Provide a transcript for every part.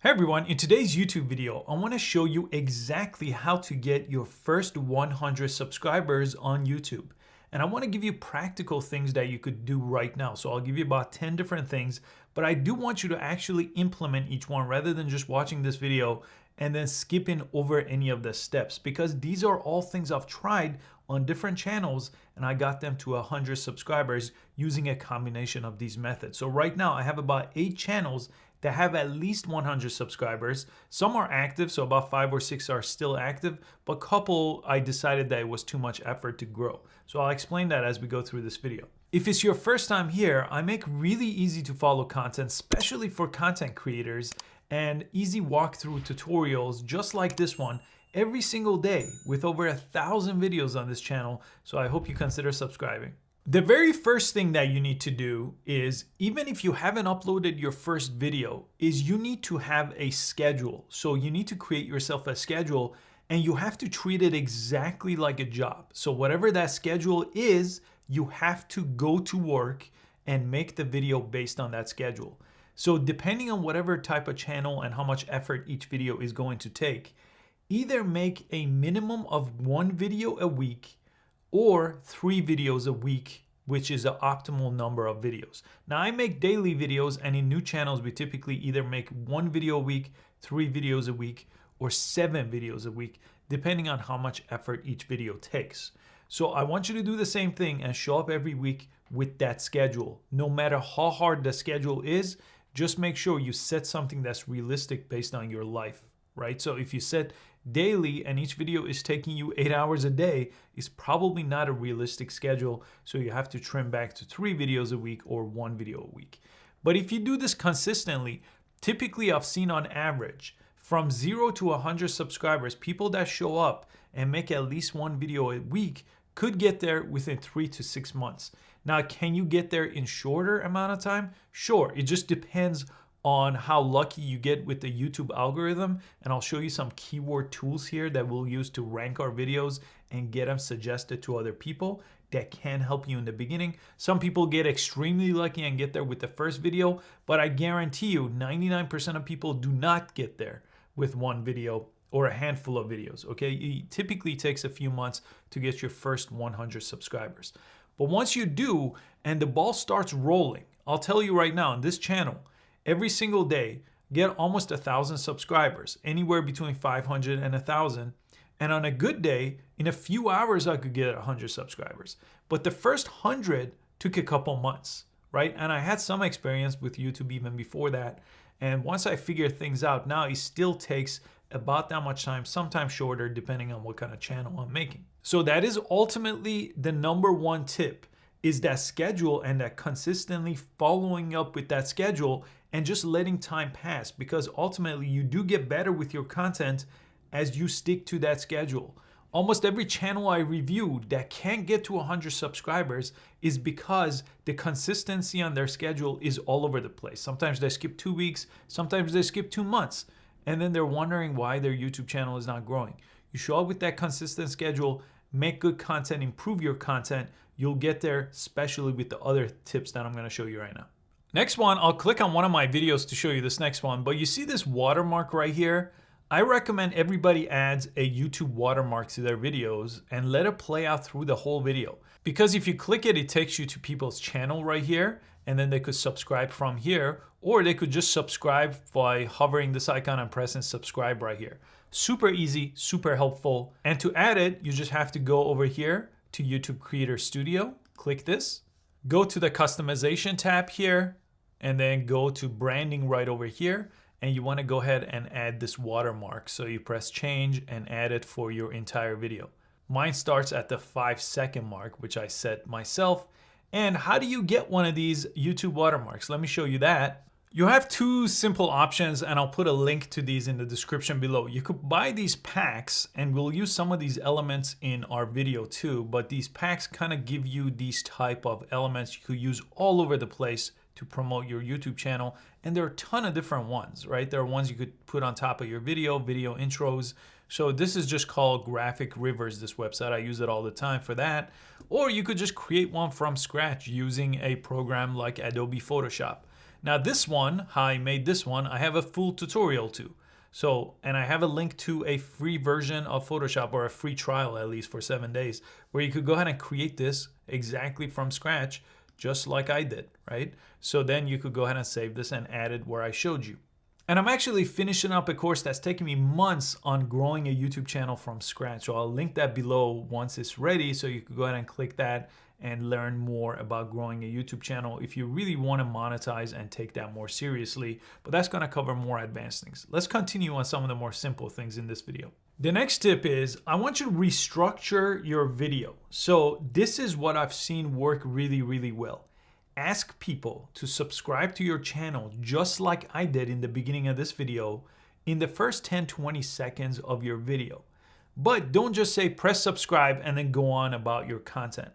Hey everyone, in today's YouTube video, I want to show you exactly how to get your first 100 subscribers on YouTube. And I want to give you practical things that you could do right now. So I'll give you about 10 different things, but I do want you to actually implement each one rather than just watching this video and then skipping over any of the steps, because these are all things I've tried on different channels and I got them to 100 subscribers using a combination of these methods. So right now I have about 8 channels that have at least 100 subscribers. Some are active, so about 5 or 6 are still active, but a couple I decided that it was too much effort to grow. So I'll explain that as we go through this video. If it's your first time here, I make really easy to follow content, especially for content creators, and easy walkthrough tutorials just like this one every single day with over 1,000 videos on this channel. So I hope you consider subscribing. The very first thing that you need to do is, even if you haven't uploaded your first video, is you need to have a schedule. So you need to create yourself a schedule and you have to treat it exactly like a job. So whatever that schedule is, you have to go to work and make the video based on that schedule. So depending on whatever type of channel and how much effort each video is going to take, either make a minimum of 1 video a week or 3 videos a week, which is the optimal number of videos. Now I make daily videos, and in new channels we typically either make 1 video a week, 3 videos a week, or 7 videos a week, depending on how much effort each video takes. So I want you to do the same thing and show up every week with that schedule. No matter how hard the schedule is, just make sure you set something that's realistic based on your life, right? So if you set daily and each video is taking you 8 hours a day, it's probably not a realistic schedule. So you have to trim back to 3 videos a week or 1 video a week. But if you do this consistently, typically I've seen on average from 0 to 100 subscribers, people that show up and make at least 1 video a week could get there within 3 to 6 months. Now, can you get there in shorter amount of time? Sure, it just depends on how lucky you get with the YouTube algorithm. And I'll show you some keyword tools here that we'll use to rank our videos and get them suggested to other people that can help you in the beginning. Some people get extremely lucky and get there with the first video, but I guarantee you 99% of people do not get there with 1 video or a handful of videos, okay? It typically takes a few months to get your first 100 subscribers. But once you do and the ball starts rolling, I'll tell you right now on this channel, every single day, get almost 1,000 subscribers, anywhere between 500 and 1,000. And on a good day, in a few hours, I could get 100 subscribers. But the first 100 took a couple months, right? And I had some experience with YouTube even before that. And once I figured things out, now it still takes about that much time, sometimes shorter, depending on what kind of channel I'm making. So that is ultimately the #1 tip, is that schedule and that consistently following up with that schedule and just letting time pass, because ultimately you do get better with your content as you stick to that schedule. Almost every channel I reviewed that can't get to 100 subscribers is because the consistency on their schedule is all over the place. Sometimes they skip 2 weeks, sometimes they skip 2 months, and then they're wondering why their YouTube channel is not growing. You show up with that consistent schedule, make good content, improve your content, you'll get there, especially with the other tips that I'm gonna show you right now. Next one, I'll click on one of my videos to show you this next one, but you see this watermark right here? I recommend everybody adds a YouTube watermark to their videos and let it play out through the whole video. Because if you click it, it takes you to people's channel right here, and then they could subscribe from here, or they could just subscribe by hovering this icon and pressing subscribe right here. Super easy, super helpful. And to add it, you just have to go over here to YouTube Creator Studio, click this, go to the customization tab here, and then go to branding right over here. And you want to go ahead and add this watermark. So you press change and add it for your entire video. Mine starts at the 5-second mark, which I set myself. And how do you get one of these YouTube watermarks? Let me show you that. You have 2 simple options, and I'll put a link to these in the description below. You could buy these packs, and we'll use some of these elements in our video too, but these packs kind of give you these type of elements you could use all over the place to promote your YouTube channel. And there are a ton of different ones, right? There are ones you could put on top of your video intros. So this is just called Graphic Rivers, this website. I use it all the time for that. Or you could just create one from scratch using a program like Adobe Photoshop. Now this one, how I made this one, I have a full tutorial too. So, and I have a link to a free version of Photoshop, or a free trial at least for 7 days, where you could go ahead and create this exactly from scratch, just like I did, right? So then you could go ahead and save this and add it where I showed you. And I'm actually finishing up a course that's taken me months on growing a YouTube channel from scratch. So I'll link that below once it's ready, so you could go ahead and click that and learn more about growing a YouTube channel if you really want to monetize and take that more seriously. But that's going to cover more advanced things. Let's continue on some of the more simple things in this video. The next tip is I want you to restructure your video. So this is what I've seen work really, really well. Ask people to subscribe to your channel just like I did in the beginning of this video in the first 10-20 seconds of your video. But don't just say press subscribe and then go on about your content.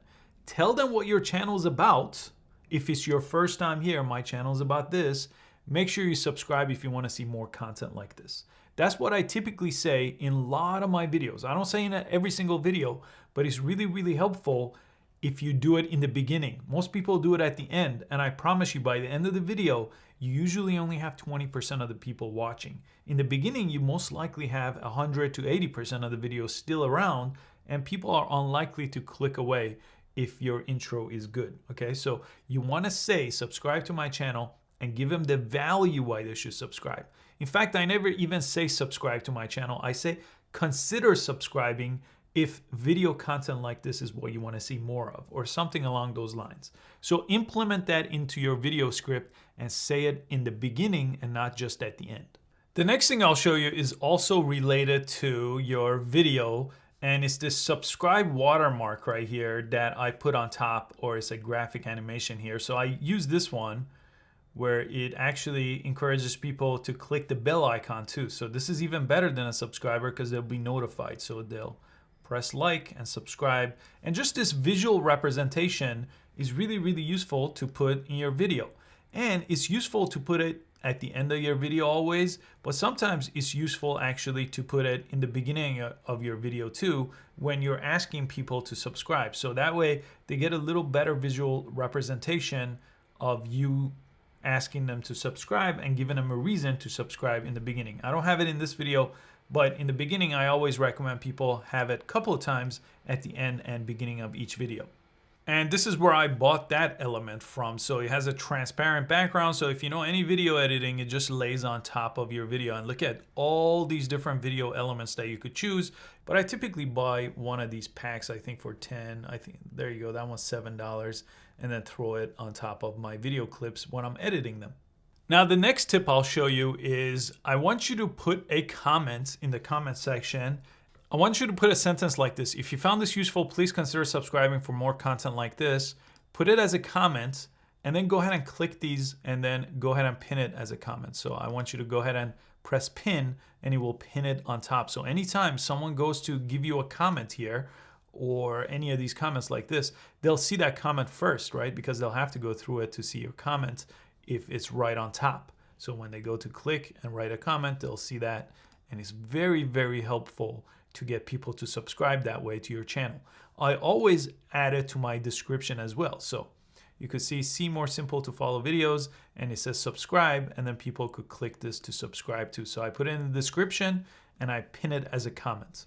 Tell them what your channel is about. If it's your first time here, my channel is about this. Make sure you subscribe if you want to see more content like this. That's what I typically say in a lot of my videos. I don't say in every single video, but it's really, really helpful if you do it in the beginning. Most people do it at the end, and I promise you by the end of the video, you usually only have 20% of the people watching. In the beginning, you most likely have 100 to 80% of the video still around, and people are unlikely to click away if your intro is good, okay? So you wanna say, subscribe to my channel and give them the value why they should subscribe. In fact, I never even say subscribe to my channel. I say consider subscribing if video content like this is what you wanna see more of, or something along those lines. So implement that into your video script and say it in the beginning and not just at the end. The next thing I'll show you is also related to your video, and it's this subscribe watermark right here that I put on top, or it's a graphic animation here. So I use this one where it actually encourages people to click the bell icon too. So this is even better than a subscriber because they'll be notified. So they'll press like and subscribe. And just this visual representation is really, really useful to put in your video. And it's useful to put it at the end of your video always, but sometimes it's useful actually to put it in the beginning of your video too, when you're asking people to subscribe. So that way they get a little better visual representation of you asking them to subscribe and giving them a reason to subscribe in the beginning. I don't have it in this video, but in the beginning, I always recommend people have it a couple of times at the end and beginning of each video. And this is where I bought that element from. So it has a transparent background. So if you know any video editing, it just lays on top of your video. And look at all these different video elements that you could choose. But I typically buy one of these packs, I think for 10, I think, there you go, that one's $7. And then throw it on top of my video clips when I'm editing them. Now, the next tip I'll show you is I want you to put a comment in the comment section. I want you to put a sentence like this. If you found this useful, please consider subscribing for more content like this. Put it as a comment and then go ahead and click these and then go ahead and pin it as a comment. So I want you to go ahead and press pin and it will pin it on top. So anytime someone goes to give you a comment here or any of these comments like this, they'll see that comment first, right? Because they'll have to go through it to see your comment if it's right on top. So when they go to click and write a comment, they'll see that. And it's very, very helpful to get people to subscribe that way to your channel. I always add it to my description as well. So you could see more simple to follow videos, and it says subscribe, and then people could click this to subscribe to. So I put it in the description and I pin it as a comment.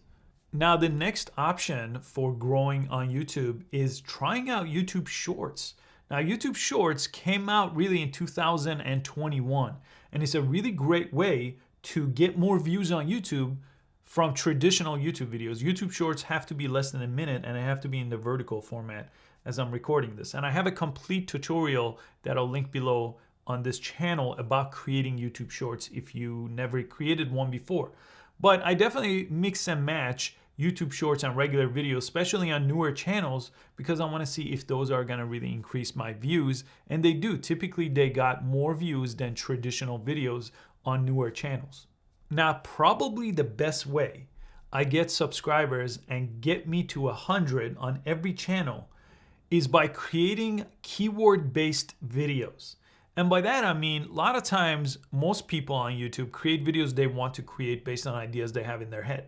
Now, the next option for growing on YouTube is trying out YouTube Shorts. Now, YouTube Shorts came out really in 2021, and it's a really great way to get more views on YouTube from traditional YouTube videos. YouTube Shorts have to be less than a minute, and they have to be in the vertical format as I'm recording this. And I have a complete tutorial that I'll link below on this channel about creating YouTube Shorts if you never created one before. But I definitely mix and match YouTube Shorts and regular videos, especially on newer channels, because I want to see if those are going to really increase my views. And they do. Typically, they got more views than traditional videos on newer channels. Now, probably the best way I get subscribers and get me to 100 on every channel is by creating keyword-based videos. And by that, I mean, a lot of times, most people on YouTube create videos they want to create based on ideas they have in their head.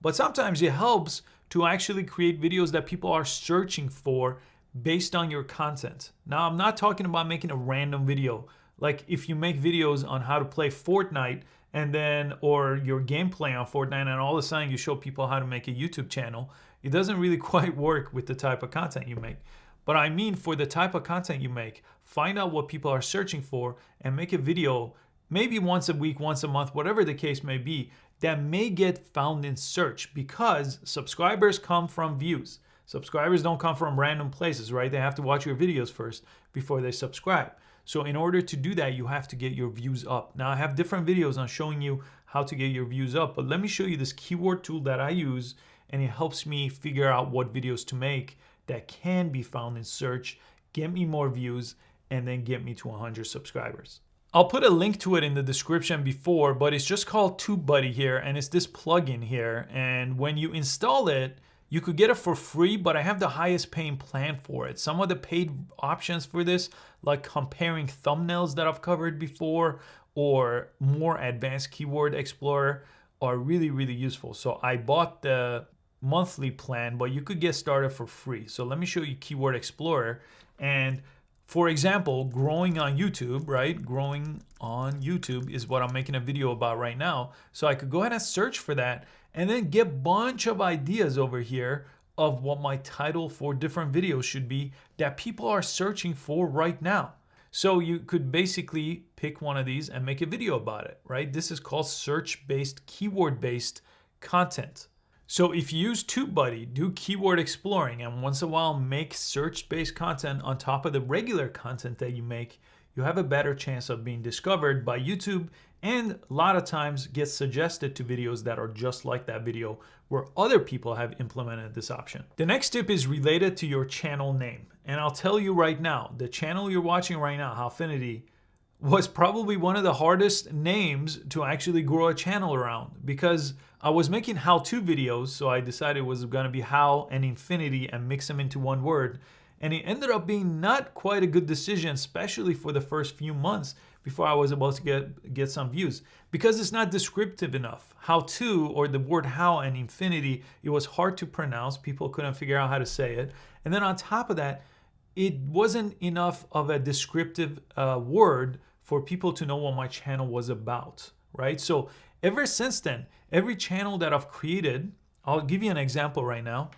But sometimes it helps to actually create videos that people are searching for based on your content. Now, I'm not talking about making a random video Like if you make videos on how to play Fortnite and then, or your gameplay on Fortnite, and all of a sudden you show people how to make a YouTube channel, it doesn't really quite work with the type of content you make. But I mean, for the type of content you make, find out what people are searching for and make a video maybe once a week, once a month, whatever the case may be, that may get found in search, because subscribers come from views. Subscribers don't come from random places, right? They have to watch your videos first before they subscribe. So in order to do that, you have to get your views up. Now I have different videos on showing you how to get your views up, but let me show you this keyword tool that I use, and it helps me figure out what videos to make that can be found in search, get me more views, and then get me to 100 subscribers. I'll put a link to it in the description before, but it's just called TubeBuddy here, and it's this plugin here. And when you install it, you could get it for free, but I have the highest paying plan for it. Some of the paid options for this, like comparing thumbnails that I've covered before, or more advanced keyword explorer, are really, really useful. So I bought the monthly plan, but you could get started for free. So let me show you Keyword Explorer. And for example, growing on YouTube, right? Growing on YouTube is what I'm making a video about right now. So I could go ahead and search for that and then get a bunch of ideas over here of what my title for different videos should be that people are searching for right now. So you could basically pick one of these and make a video about it, right? This is called search-based, keyword-based content. So if you use TubeBuddy, do keyword exploring, and once in a while make search-based content on top of the regular content that you make, you have a better chance of being discovered by YouTube, and a lot of times get suggested to videos that are just like that video where other people have implemented this option. The next tip is related to your channel name. And I'll tell you right now, the channel you're watching right now, Howfinity, was probably one of the hardest names to actually grow a channel around, because I was making how-to videos, so I decided it was gonna be how and infinity and mix them into one word. And it ended up being not quite a good decision, especially for the first few months before I was able to get some views, because it's not descriptive enough. How-to, or the word how and infinity, it was hard to pronounce. People couldn't figure out how to say it. And then on top of that, it wasn't enough of a descriptive word for people to know what my channel was about, right? So ever since then, every channel that I've created, I'll give you an example right now.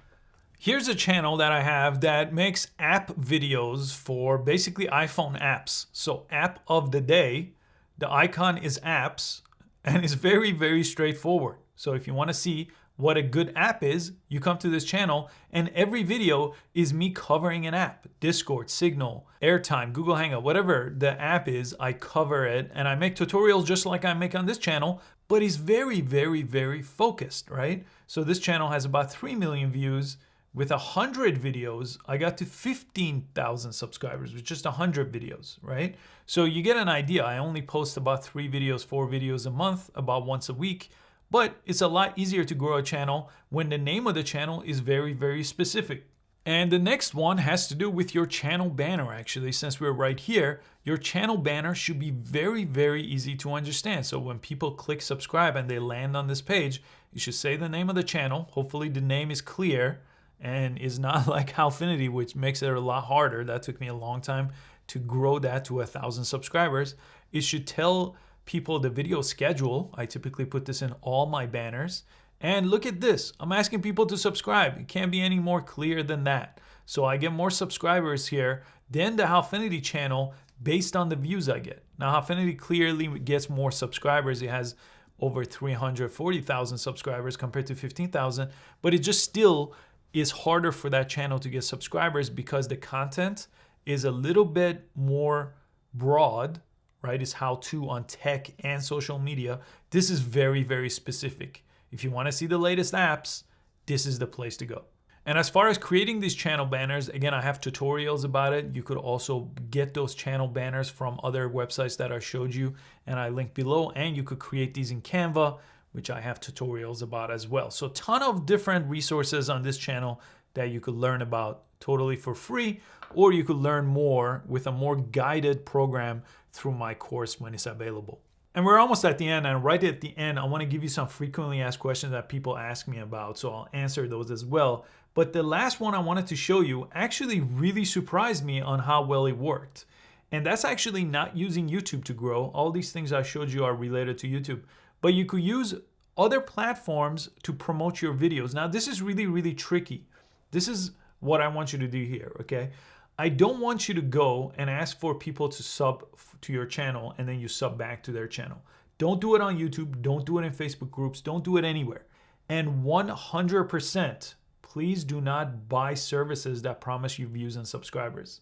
Here's a channel that I have that makes app videos for basically iPhone apps. So app of the day, the icon is apps, and it's very, very straightforward. So if you want to see what a good app is, you come to this channel, and every video is me covering an app. Discord, Signal, Airtime, Google Hangout, whatever the app is, I cover it, and I make tutorials just like I make on this channel, but it's very, very, very focused, right? So this channel has about 3 million views. With 100 videos, I got to 15,000 subscribers with just 100 videos, right? So you get an idea. I only post about 3 videos, 4 videos a month, about once a week. But it's a lot easier to grow a channel when the name of the channel is very, very specific. And the next one has to do with your channel banner, actually. Since we're right here, your channel banner should be very, very easy to understand. So when people click subscribe and they land on this page, you should say the name of the channel. Hopefully the name is clear and is not like Howfinity, which makes it a lot harder. That took me a long time to grow that to 1,000 subscribers. It should tell people the video schedule. I typically put this in all my banners. And look at this, I'm asking people to subscribe. It can't be any more clear than that. So I get more subscribers here than the Howfinity channel based on the views I get. Now Howfinity clearly gets more subscribers. It has over 340,000 subscribers compared to 15,000, but it just still is harder for that channel to get subscribers because the content is a little bit more broad, right? It's how to on tech and social media. This is very, very specific. If you want to see the latest apps, this is the place to go. And as far as creating these channel banners, again, I have tutorials about it. You could also get those channel banners from other websites that I showed you and I link below, and you could create these in Canva, which I have tutorials about as well. So a ton of different resources on this channel that you could learn about totally for free, or you could learn more with a more guided program through my course when it's available. And we're almost at the end, and right at the end, I want to give you some frequently asked questions that people ask me about, so I'll answer those as well. But the last one I wanted to show you actually really surprised me on how well it worked. And that's actually not using YouTube to grow. All these things I showed you are related to YouTube. But you could use other platforms to promote your videos. Now, this is really, really tricky. This is what I want you to do here, okay? I don't want you to go and ask for people to sub to your channel and then you sub back to their channel. Don't do it on YouTube. Don't do it in Facebook groups. Don't do it anywhere. And 100%, please do not buy services that promise you views and subscribers.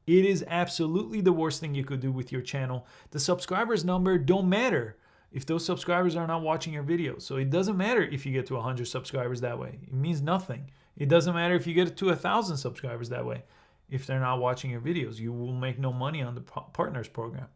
It is absolutely the worst thing you could do with your channel. The subscribers number don't matter if those subscribers are not watching your videos. So it doesn't matter if you get to 100 subscribers that way. It means nothing. It doesn't matter if you get to 1,000 subscribers that way. If they're not watching your videos, you will make no money on the partners program.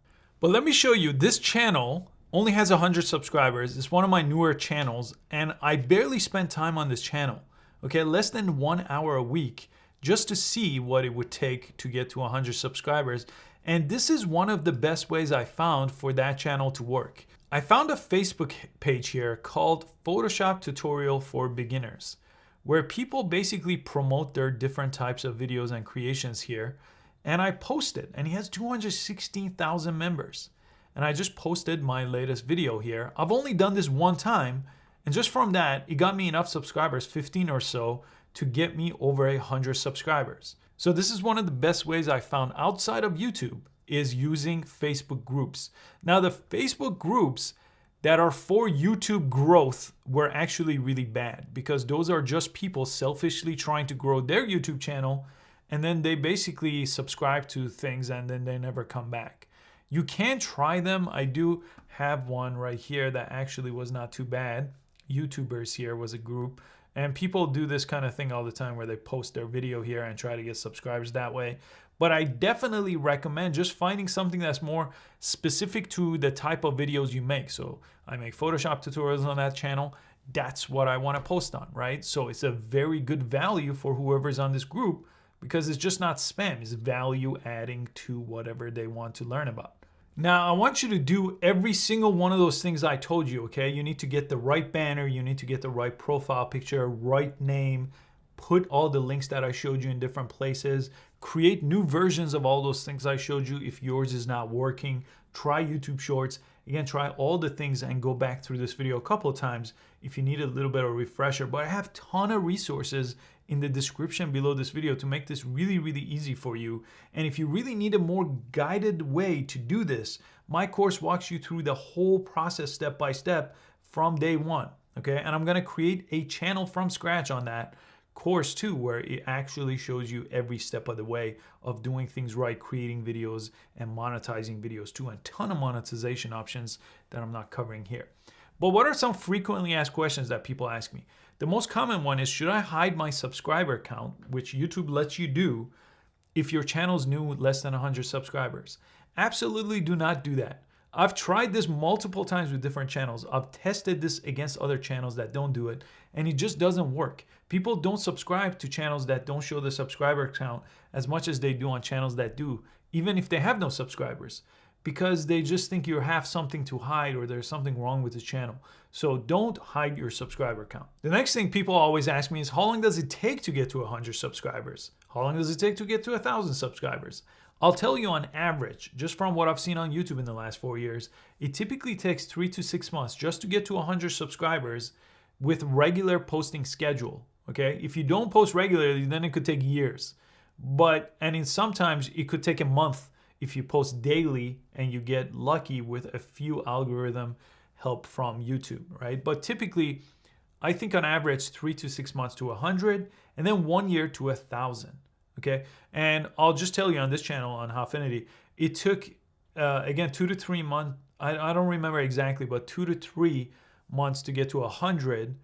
But let me show you, this channel only has 100 subscribers. It's one of my newer channels, and I barely spend time on this channel. Okay, less than 1 hour a week just to see what it would take to get to 100 subscribers. And this is one of the best ways I found for that channel to work. I found a Facebook page here called Photoshop Tutorial for Beginners, where people basically promote their different types of videos and creations here. And I posted, and he has 216,000 members. And I just posted my latest video here. I've only done this one time, and just from that, it got me enough subscribers, 15 or so, to get me over 100 subscribers. So this is one of the best ways I found outside of YouTube, is using Facebook groups. Now, the Facebook groups that are for YouTube growth were actually really bad, because those are just people selfishly trying to grow their YouTube channel, and then they basically subscribe to things and then they never come back. You can try them. I do have one right here that actually was not too bad. YouTubers here was a group, and people do this kind of thing all the time where they post their video here and try to get subscribers that way. But I definitely recommend just finding something that's more specific to the type of videos you make. So I make Photoshop tutorials on that channel. That's what I want to post on, right? So it's a very good value for whoever's on this group, because it's just not spam. It's value adding to whatever they want to learn about. Now, I want you to do every single one of those things I told you, okay? You need to get the right banner. You need to get the right profile picture, right name, put all the links that I showed you in different places, create new versions of all those things I showed you if yours is not working. Try YouTube Shorts. Again, try all the things and go back through this video a couple of times if you need a little bit of a refresher. But I have a ton of resources in the description below this video to make this really, really easy for you. And if you really need a more guided way to do this, my course walks you through the whole process step by step from day one, okay? And I'm gonna create a channel from scratch on that course too, where it actually shows you every step of the way of doing things right, creating videos and monetizing videos too, and a ton of monetization options that I'm not covering here. But what are some frequently asked questions that people ask me? The most common one is, should I hide my subscriber count, which YouTube lets you do if your channel's new with less than 100 subscribers? Absolutely do not do that. I've tried this multiple times with different channels. I've tested this against other channels that don't do it, and it just doesn't work. People don't subscribe to channels that don't show the subscriber count as much as they do on channels that do, even if they have no subscribers, because they just think you have something to hide or there's something wrong with the channel. So don't hide your subscriber count. The next thing people always ask me is, how long does it take to get to 100 subscribers? How long does it take to get to 1,000 subscribers? I'll tell you, on average, just from what I've seen on YouTube in the last 4 years, it typically takes 3 to 6 months just to get to 100 subscribers with regular posting schedule, okay? If you don't post regularly, then it could take years. And sometimes it could take a month if you post daily and you get lucky with a few algorithm help from YouTube, right? But typically, I think on average, 3 to 6 months to 100, and then 1 year to 1,000. Okay, and I'll just tell you on this channel on Howfinity, it took, again, 2 to 3 months. I don't remember exactly, but 2 to 3 months to get to 100,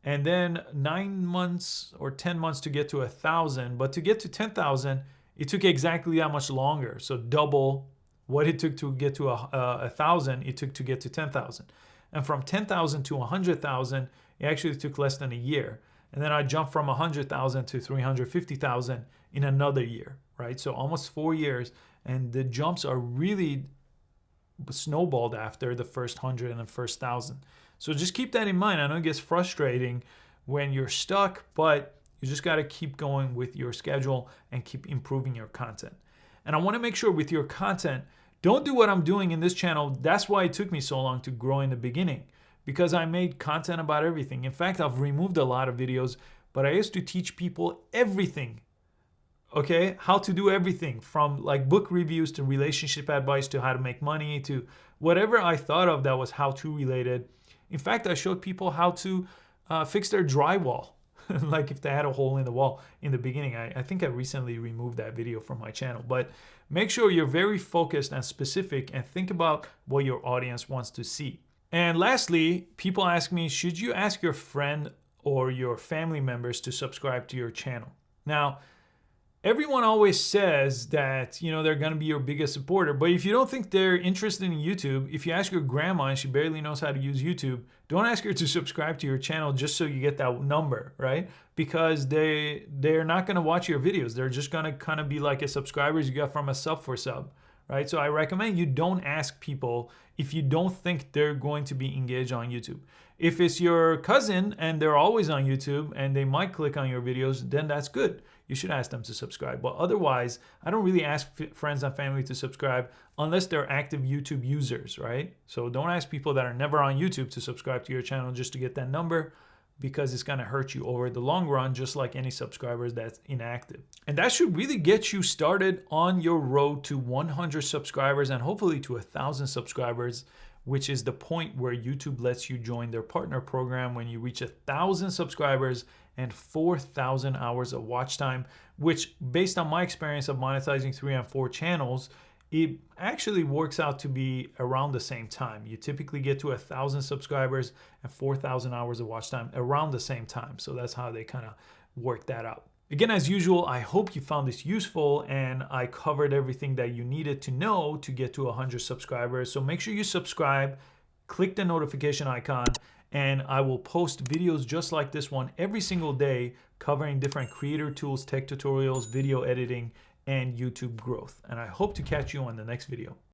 and then 9 months or 10 months to get to 1,000. But to get to 10,000, it took exactly that much longer. So double what it took to get to 1,000, it took to get to 10,000. And from 10,000 to 100,000, it actually took less than a year. And then I jumped from 100,000 to 350,000 in another year, right? So almost 4 years, and the jumps are really snowballed after the first 100 and the first 1,000. So just keep that in mind. I know it gets frustrating when you're stuck, but you just got to keep going with your schedule and keep improving your content. And I want to make sure with your content, don't do what I'm doing in this channel. That's why it took me so long to grow in the beginning, because I made content about everything. In fact, I've removed a lot of videos, but I used to teach people everything. Okay, how to do everything from like book reviews to relationship advice to how to make money to whatever I thought of that was how-to related. In fact, I showed people how to fix their drywall. Like if they had a hole in the wall in the beginning. I think I recently removed that video from my channel. But make sure you're very focused and specific and think about what your audience wants to see. And lastly, people ask me, should you ask your friend or your family members to subscribe to your channel? Now, everyone always says that, you know, they're going to be your biggest supporter, but if you don't think they're interested in YouTube, if you ask your grandma and she barely knows how to use YouTube, don't ask her to subscribe to your channel just so you get that number, right? Because they're not going to watch your videos. They're just going to kind of be like a subscribers you got from a sub for sub, right? So I recommend you don't ask people if you don't think they're going to be engaged on YouTube. If it's your cousin and they're always on YouTube and they might click on your videos, then that's good. You should ask them to subscribe. But otherwise, I don't really ask friends and family to subscribe unless they're active YouTube users, right? So don't ask people that are never on YouTube to subscribe to your channel just to get that number, because it's gonna hurt you over the long run, just like any subscribers that's inactive. And that should really get you started on your road to 100 subscribers and hopefully to 1,000 subscribers, which is the point where YouTube lets you join their partner program when you reach 1,000 subscribers and 4,000 hours of watch time, which based on my experience of monetizing 3 and 4 channels, it actually works out to be around the same time. You typically get to 1,000 subscribers and 4,000 hours of watch time around the same time. So that's how they kind of work that out. Again, as usual, I hope you found this useful and I covered everything that you needed to know to get to 100 subscribers. So make sure you subscribe, click the notification icon, and I will post videos just like this one every single day covering different creator tools, tech tutorials, video editing, and YouTube growth. And I hope to catch you on the next video.